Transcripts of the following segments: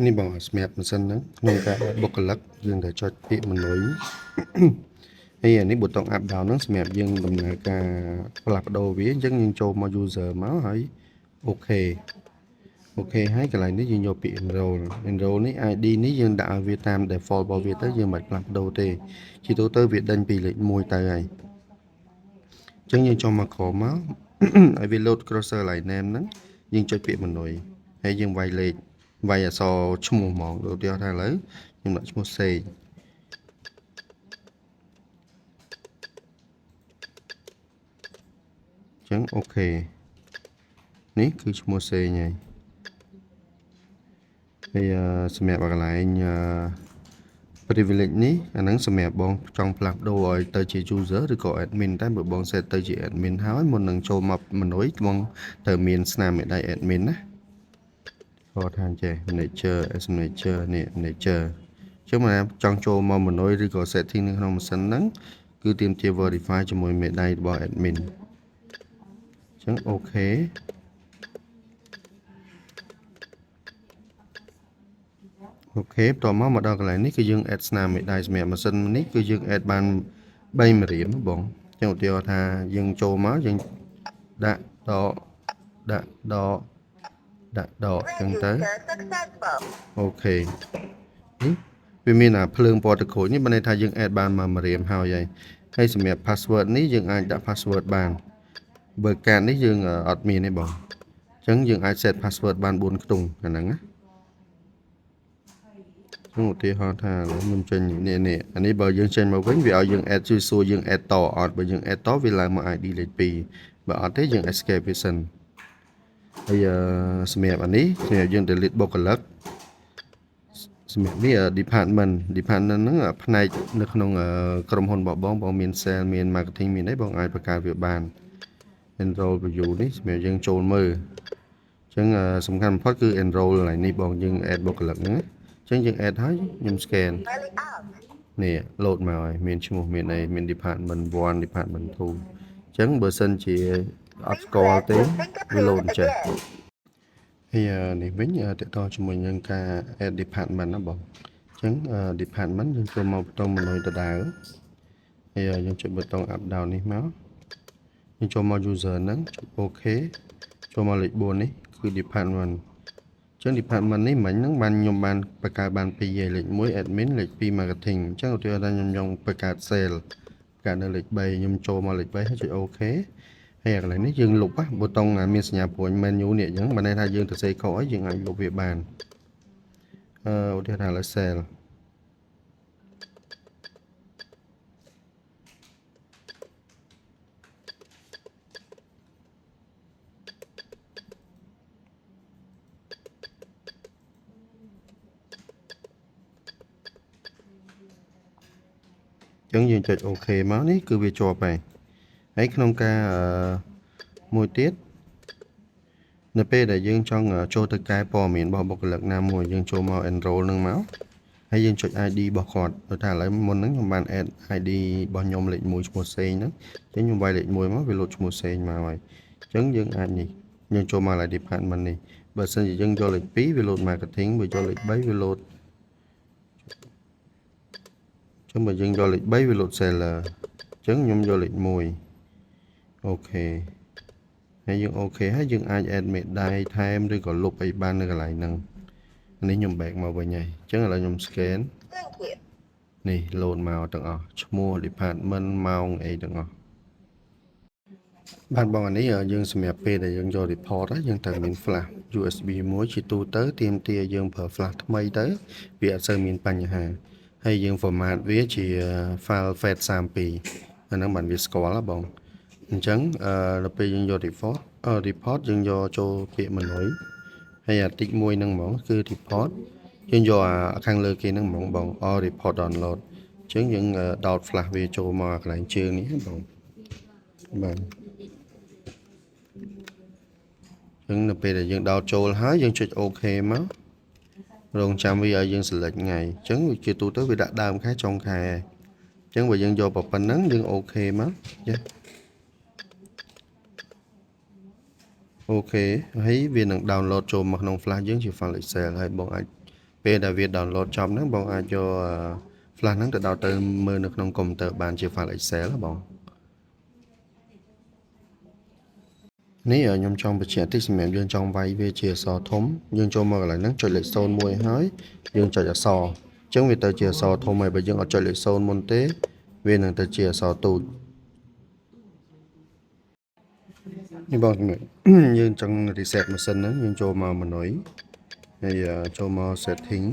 នេះបងស្មាប់មិនសិនហ្នឹងក្នុងការបុគ្គលិកយើងតែចុចពាក្យមនុយហើយអានេះប៊ូតុង up down ហ្នឹងសម្រាប់យើងដំណើរការផ្លាស់ប្ដូរវាអញ្ចឹងយើងចូលមក user មកហើយអូខេហើយកន្លែងនេះយើងយកពាក្យ enroll នេះ ID នេះយើងដាក់ឲ្យវាតាម default របស់វាទៅយើងមិនផ្លាស់ប្ដូរទេជាទូទៅវាដេញពីលេខ1ទៅហើយអញ្ចឹងយើងចូលមកក្រោមមកឲ្យវា load crosser line name ហ្នឹងយើងចុចពាក្យមនុយហើយយើងវាយលេខវាយអក្សរឈ្មោះហ្មងដូចថាឥឡូវខ្ញុំដាក់ឈ្មោះសេកអញ្ចឹងអូខេនេះគឺឈ្មោះសេងហើយសម្រាប់កន្លែងprivilege នេះអាហ្នឹងសម្រាប់បងចង់ផ្លាស់ប្ដូរឲ្យទៅជា user ឬក៏ admin តែបើបង set ទៅជា admin ហើយមុននឹងចូលមកមនុយបងត្រូវមានស្នាមមេដៃ admin ណាគាត់ថាចេះ manager manager នេះ manager ចឹងមកចង់ចូលមកមនុយឬក៏ setting នៅក្នុងម៉ាស៊ីនហ្នឹងគឺទាមទារ verify ជាមួយមេដៃរបស់ admin ចឹងអូខេបន្ទាប់មកដល់កន្លែងនេះគឺយើង add ស្នាមមេដៃសម្រាប់ម៉ាស៊ីននេះគឺយើង add បាន3ម្រៀមបងចឹងឧទាហរណ៍ថាយើងចូលមកយើងដាក់ដកចឹងទៅអូខេវាមានអាភ្លើងពណ៌ទឹកក្រូចនេះបានន័យថាយើង add បានមួយម្រៀមហើយសម្រាប់ password នេះយើងអាចដាក់ password បានបើកាតនេះយើងអត់មានទេបងអញ្ចឹងយើងអាច set password បាន4ខ្ទង់អាហ្នឹងណាខ្ញុំឧទាហរណ៍ថាខ្ញុំចេញនេះអានេះបើយើងចេញមកវិញវាឲ្យយើង add ជួយសួរយើង add តអត់បើយើង add តវាឡើងមក ID លេខ2បើអត់ទេយើង escape វាសិនហើយសម្រាប់អានេះសម្រាប់យើង delete បុគ្គលិកសម្រាប់នេះ department ហ្នឹងផ្នែកនៅក្នុងក្រុមហ៊ុនរបស់បងមាន sale មាន marketing មានអីបងអាចបង្កើតវាបាន enroll view នេះសម្រាប់យើងចូលមើលអញ្ចឹងសំខាន់បំផុតគឺ enroll កន្លែងនេះបងយើង add បុគ្គលិកហ្នឹងអញ្ចឹងយើង add ហើយខ្ញុំ scan នេះ load មកហើយមានឈ្មោះមានអីមាន department 1 department 2អញ្ចឹងបើសិនជាអត់ស្គាល់ទេវា load ចេះហើយនេះវិញតកតជាមួយនឹងការ add department ណាបងអញ្ចឹង department យើងចូលមកប៊ូតុងមនុយដដែលហើយយើងចុចប៊ូតុង up down នេះមកយើងចូលមក user ហ្នឹងចុច OK ចូលមកលេខ4នេះគឺ department អញ្ចឹង department នេះមិញហ្នឹងខ្ញុំបានបង្កើតបាន2ហើយលេខ1 admin លេខ2 marketing អញ្ចឹងឧទាហរណ៍ថាខ្ញុំចង់បង្កើត sale បង្កើតនៅលេខ3ខ្ញុំចូលមកលេខ3ហើយចុច OK ហើយកន្លែងនេះយើងលុបប៊ូតុងមានសញ្ញាព្រួយ menu នេះអញ្ចឹងបានន័យថាយើងទៅសេខុសអីយើងអាចលុបវាបានឧទាហរណ៍ថាលើ sale អញ្ចឹងយើងចុច OK មកនេះគឺវាជាប់ហើយក្នុងការមួយទៀតនៅពេលដែលយើងចង់ចូលទៅកែព័ត៌មានរបស់បុគ្គលិកណាមួយយើងចូលមក enroll នឹងមកហើយយើងចុច ID របស់គាត់ដូចថាឥឡូវមុនហ្នឹងខ្ញុំបាន add ID របស់ខ្ញុំលេខ1ឈ្មោះសេងហ្នឹងអញ្ចឹងខ្ញុំវាយលេខ1មកវាលោតឈ្មោះសេងមកហើយអញ្ចឹងយើងអាចនេះយើងចូលមក department នេះបើសិនជាយើងយកលេខ2វាលោត marketing បើយកលេខ3វាលោតអញ្ចឹងបើយើងយកលេខ3វាលោត seller អញ្ចឹងខ្ញុំយកលេខ1អូខេហើយយើងអូខេហើយយើងអាច add មេដៃថែមឬក៏លុបអីបាននៅកន្លែងហ្នឹងនេះខ្ញុំ back មកវិញហើយអញ្ចឹងឥឡូវខ្ញុំ scan នេះ load មកទាំងអស់ឈ្មោះ department ម៉ោងអីទាំងអស់បានបងអានេះយើងសម្រាប់ពេលដែលយើងយក report យើងត្រូវមាន flash USB មួយជាទូទៅទាមទារយើងប្រើ flash ថ្មីទៅវាអត់សូវមានបញ្ហាហើយយើង format វាជា file FAT32 អាហ្នឹងបានវាស្គាល់ហ៎បងអញ្ចឹងដល់ពេលយើងយក report យើងយកចូលពាក្យមនុយហើយអាតិចមួយហ្នឹងហ្មងគឺ report យើងយកអាខាងលើគេហ្នឹងហ្មងបង report download អញ្ចឹងយើងដោត flash វាចូលមកកន្លែងជើងនេះបងបាទអញ្ចឹងនៅពេលដែលយើងដោតចូលហើយយើងចុច OK មករងចាំវាឲ្យយើង select ថ្ងៃអញ្ចឹងជាទូទៅវាដាក់ដើមខែចុងខែអញ្ចឹងបើយើងយកប៉ុណ្ណឹងយើង OK មកចាអូខេហើយវានឹង download ចូលមកក្នុង flash យើងជា file Excel ហើយបងអាច ពេលដែលវា download ចប់ហ្នឹងបងអាចយក flash ហ្នឹងទៅដោតទៅមើលនៅក្នុងកុំព្យូទ័របានជា file Excel ហ៎បង នេះខ្ញុំចង់បញ្ជាក់តិចសម្រាប់យើងចង់វាយវាជាអក្សរធំយើងចូលមកកន្លែងហ្នឹងចុចលេខ01ហើយយើងចុចអក្សរអញ្ចឹងវាទៅជាអក្សរធំហើយបើយើងអត់ចុចលេខ0មុនទេវានឹងទៅជាអក្សរទូចនេះបងយើងចង់ reset ម៉ាស៊ីនហ្នឹងយើងចូលមក menu ហើយចូលមក setting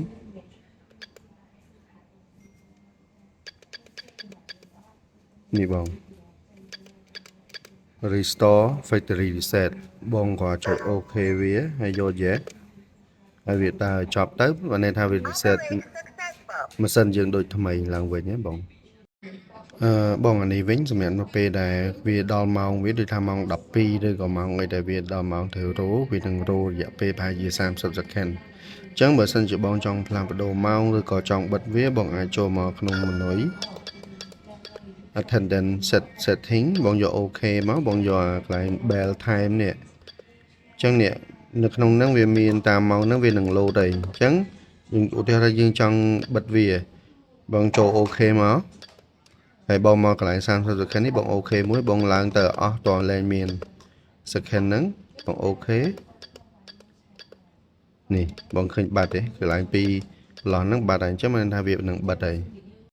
នេះបង restore factory reset បងគាត់ចុច OK វាហើយយក yes ហើយវាដើរចប់ទៅបានន័យថាវា reset ម៉ាស៊ីនយើងដូចថ្មីឡើងវិញណាបងបងអានេះវិញសម្រាប់នៅពេលដែលវាដល់ម៉ោងវាដូចថាម៉ោង12ឬក៏ម៉ោងអីដែលវាដល់ម៉ោងត្រូវរោវានឹងរោរយៈពេលប្រហែលជា30 second អញ្ចឹងបើសិនជាបងចង់ផ្លាស់ប្ដូរម៉ោងឬក៏ចង់បិទវាបងអាចចូលមកក្នុង menu attendance setting បងយក OK មកបងយកកន្លែង bell time នេះអញ្ចឹងនេះនៅក្នុងហ្នឹងវាមានតាមម៉ោងហ្នឹងវានឹង load អីអញ្ចឹងយើងឧទាហរណ៍ថាយើងចង់បិទវាបងចូល OK មកហើយបងមកកន្លែង30 second នេះបង OK មួយបងឡើងទៅអស់តលែងមាន second ហ្នឹងបង OK នេះបងឃើញបាត់ទេកន្លែងពីឡោះហ្នឹងបាត់ហើយអញ្ចឹងមិនថាវានឹងបិទហើយ